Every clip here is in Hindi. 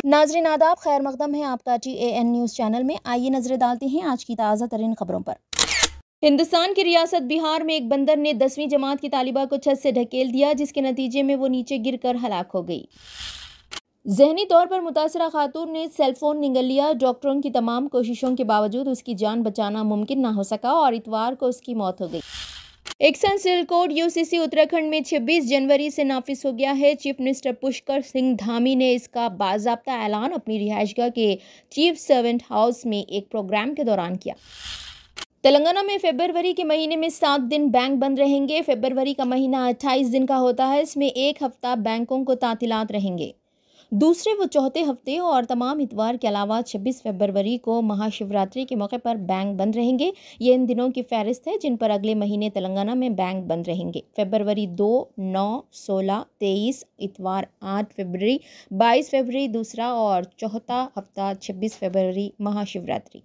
नाजरीन आदाब, खैर मकदम है आपका TAN न्यूज़ चैनल में। आइए नजरें डालते हैं आज की ताज़ा तरीन खबरों पर। हिंदुस्तान की रियासत बिहार में एक बंदर ने 10वीं जमात की तालिबा को छत से ढकेल दिया, जिसके नतीजे में वो नीचे गिरकर हलाक हो गई। जहनी तौर पर मुतासरा खातून ने सेलफोन निगल लिया। डॉक्टरों की तमाम कोशिशों के बावजूद उसकी जान बचाना मुमकिन ना हो सका और इतवार को उसकी मौत हो गई। Action civil code UCC Uttarakhand में 26 जनवरी से नाफिज हो गया है। चीफ मिनिस्टर पुष्कर सिंह धामी ने इसका बाज़ाब्ता ऐलान अपनी रिहायशगाह के चीफ सर्वेंट हाउस में एक प्रोग्राम के दौरान किया। तेलंगाना में फरवरी के महीने में 7 दिन बैंक बंद रहेंगे। फरवरी का महीना 28 दिन का होता है। इसमें एक हफ्ता बैंकों को तातीलात रहेंगे। दूसरे व चौथे हफ्ते और तमाम इतवार के अलावा 26 फरवरी को महाशिवरात्रि के मौके पर बैंक बंद रहेंगे। ये इन दिनों की फहरिस्त है जिन पर अगले महीने तेलंगाना में बैंक बंद रहेंगे। फरवरी 2, 9, 16, 23 इतवार, 8 फरवरी, 22 फरवरी दूसरा और चौथा हफ्ता, 26 फरवरी महाशिवरात्रि।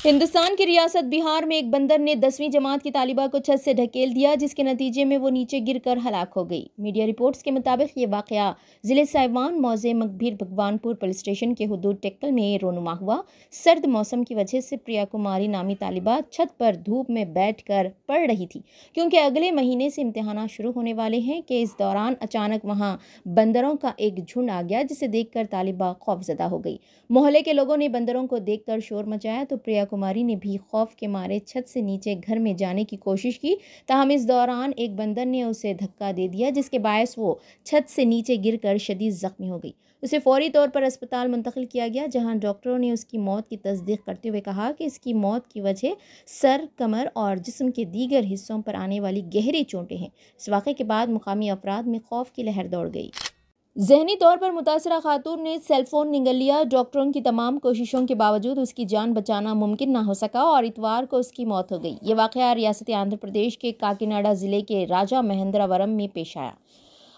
हिंदुस्तान की रियासत बिहार में एक बंदर ने 10वीं जमात की तालिबा को छत से ढकेल दिया, जिसके नतीजे में वो नीचे गिरकर हलाक हो गई। मीडिया रिपोर्ट्स के मुताबिक ये वाकया जिले साहिवान मौजे मकबीर भगवानपुर पुलिस स्टेशन के हुदूद टेक्कल में रोनुमा हुआ। सर्द मौसम की वजह से प्रिया कुमारी नामी तालिबा छत पर धूप में बैठकर पढ़ रही थी, क्योंकि अगले महीने से इम्तिहानात शुरू होने वाले हैं कि इस दौरान अचानक वहां बंदरों का एक झुंड आ गया, जिसे देखकर तालिबा खौफजदा हो गई। मोहल्ले के लोगों ने बंदरों को देखकर शोर मचाया तो प्रिया कुमारी ने भी खौफ के मारे छत से नीचे घर में जाने की कोशिश की। ताहम इस दौरान एक बंदर ने उसे धक्का दे दिया, जिसके बायस वो छत से नीचे गिरकर शदीद जख्मी हो गई। उसे फौरी तौर पर अस्पताल मुंतकिल किया गया, जहां डॉक्टरों ने उसकी मौत की तस्दीक करते हुए कहा कि इसकी मौत की वजह सर, कमर और जिस्म के दीगर हिस्सों पर आने वाली गहरी चोटें हैं। इस वाक़े के बाद मुकामी अफराद में खौफ की लहर दौड़ गई। जहनी तौर पर मुतासरा खातून ने सेलफोन निगल लिया। डॉक्टरों की तमाम कोशिशों के बावजूद उसकी जान बचाना मुमकिन ना हो सका और इतवार को उसकी मौत हो गई। ये वाक़या रियासत आंध्र प्रदेश के काकीनाडा ज़िले के राजा महेंद्रवरम में पेश आया।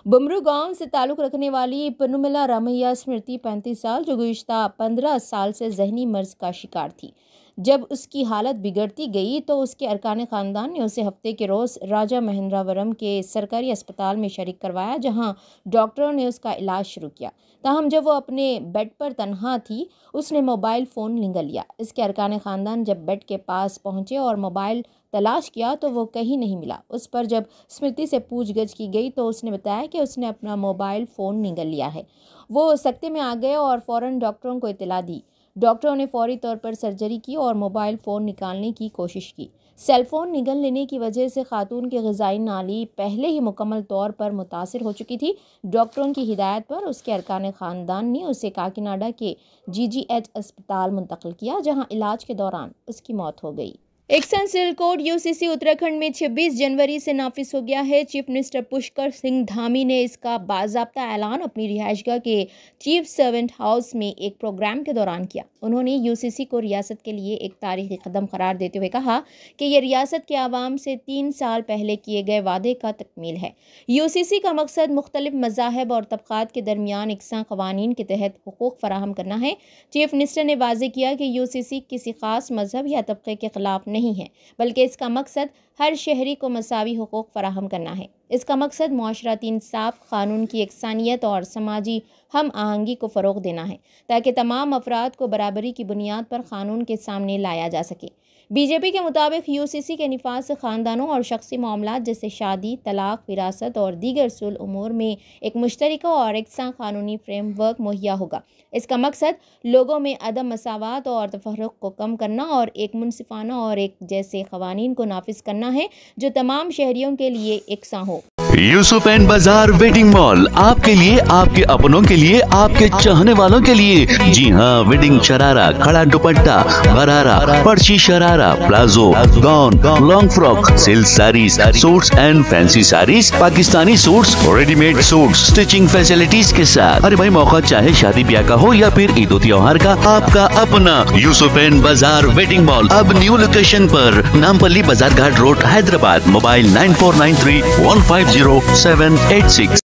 बुमरू गांव से ताल्लुक़ रखने वाली पनुमिला रामैया स्मृति 35 साल, जो गुज़िश्ता 15 साल से जहनी मर्ज का शिकार थी। जब उसकी हालत बिगड़ती गई तो उसके अरकान ख़ानदान ने उसे हफ्ते के रोज़ राजा महेंद्रवरम के सरकारी अस्पताल में शरीक करवाया, जहां डॉक्टरों ने उसका इलाज शुरू किया। ताहम जब वो अपने बेड पर तन्हा थी, उसने मोबाइल फ़ोन निगल लिया। इसके अरकान ख़ानदान जब बेड के पास पहुंचे और मोबाइल तलाश किया तो वो कहीं नहीं मिला। उस पर जब स्मृति से पूछगछ की गई तो उसने बताया कि उसने अपना मोबाइल फ़ोन निगल लिया है। वो सकते में आ गए और फ़ौरन डॉक्टरों को इत्तला दी। डॉक्टरों ने फौरी तौर पर सर्जरी की और मोबाइल फ़ोन निकालने की कोशिश की। सेलफोन निगल लेने की वजह से खातून की ग़िज़ाई नाली पहले ही मुकम्मल तौर पर मुतासिर हो चुकी थी। डॉक्टरों की हिदायत पर उसके अरकान ख़ानदान ने उसे काकीनाडा के GGH अस्पताल मुंतकिल किया, जहां इलाज के दौरान उसकी मौत हो गई। Action civil code UCC Uttarakhand में 26 जनवरी से नाफिज हो गया है। चीफ मिनिस्टर पुष्कर सिंह धामी ने इसका बाज़ाब्ता ऐलान अपनी रिहायशगाह के चीफ सर्वेंट हाउस में एक प्रोग्राम के दौरान किया। उन्होंने UCC को रियासत के लिए एक तारीखी कदम करार देते हुए कहा कि यह रियासत के आवाम से 3 साल पहले किए गए वादे का तकमील है। UCC का मकसद मुख्तलिफ मज़ाहब और तबक़ात के दरमियान इकसां क़वानीन के तहत हुकूक़ फ़राहम करना है। चीफ मिनिस्टर ने वाज़े किया कि UCC किसी ख़ास मज़हब या तबक़े के ख़िलाफ़ नहीं है, बल्कि इसका मकसद हर शहरी को मसावी हुकूक फराहम करना है। इसका मकसद मुआशराती इंसाफ, कानून की यकसानियत और समाजी हम आहंगी को फ़रोग़ देना है, ताकि तमाम अफराद को बराबरी की बुनियाद पर कानून के सामने लाया जा सके। BJP के मुताबिक UCC के निफाज से ख़ानदानों और शख्सी मामलात जैसे शादी, तलाक, विरासत और दीगर सुल उमूर में एक मुश्तरका और एकसां कानूनी फ्रेमवर्क मुहैया होगा। इसका मकसद लोगों में अदम मसावात और तफर्रुक़ को कम करना और एक मुनसिफाना और एक जैसे क़वानीन को नाफिज करना है, जो तमाम शहरियों के लिए एकसां हो। यूसुफ एंड बाजार वेडिंग मॉल आपके लिए, आपके अपनों के लिए, आपके चाहने वालों के लिए। जी हाँ, वेडिंग शरारा, खड़ा दुपट्टा, गरारा, पर्ची sharara, palazzo, gown, long frock, silk saris, suits and fancy saris, Pakistani suits, readymade suits, stitching facilities के साथ। अरे भाई, मौका चाहे शादी ब्याह का हो या फिर ईद त्योहार का, आपका अपना यूसुफ एंड बाजार वेडिंग मॉल अब न्यू लोकेशन पर, नामपल्ली बाजार घाट रोड, हैदराबाद। मोबाइल 9493150786।